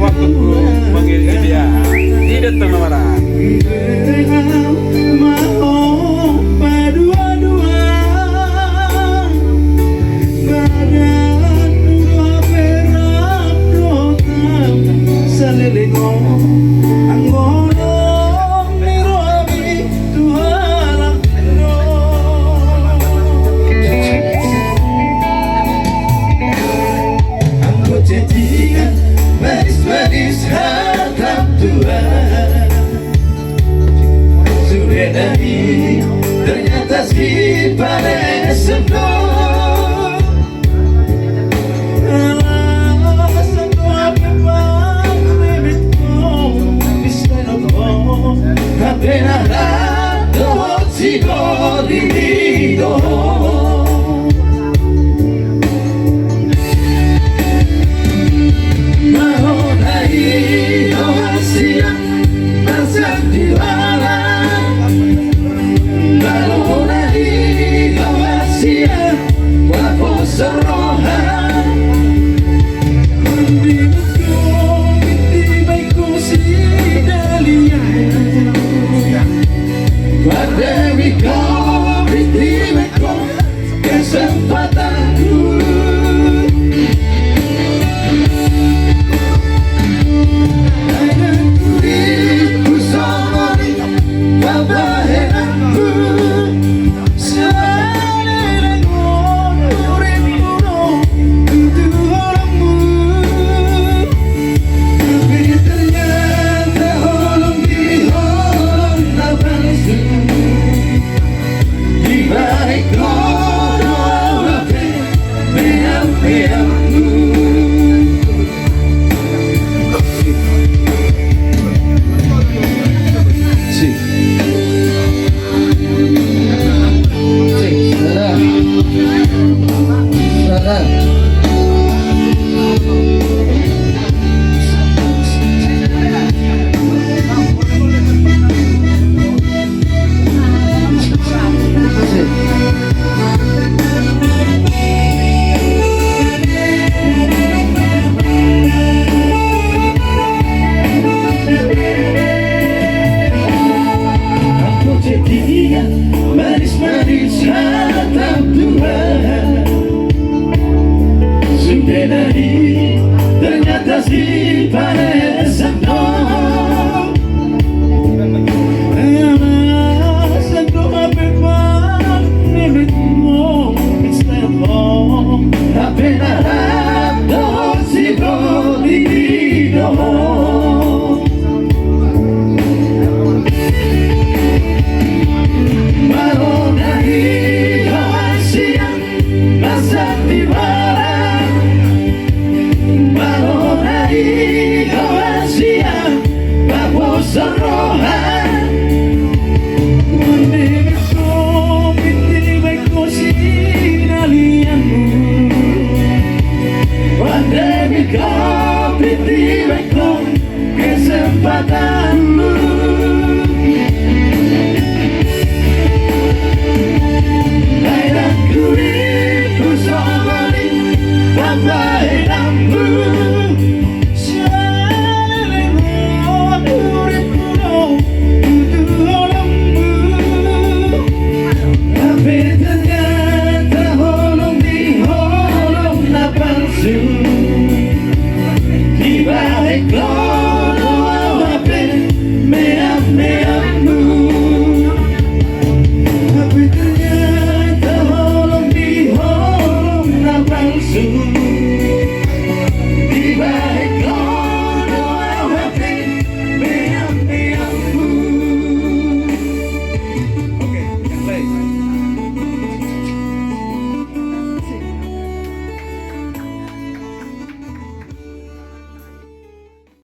waktuku mengiringi dia di datang lamaran. Manis-manis harta Tuhan sudah dari ternyata si pada sebelum alasan doa memang bibitku bisa nopo tapi nara doa si dori doa manis-manis harta Tuhan sudah dari ternyata si pada sebelum alasan doa memang bibitmu bisa nopo tapi nara doa si dori doa Serohan mendimitku pinti-baikku sinalianmu pandemiku pinti-baikku kesempatanmu Lainku itu somali tanpa hidangmu soon.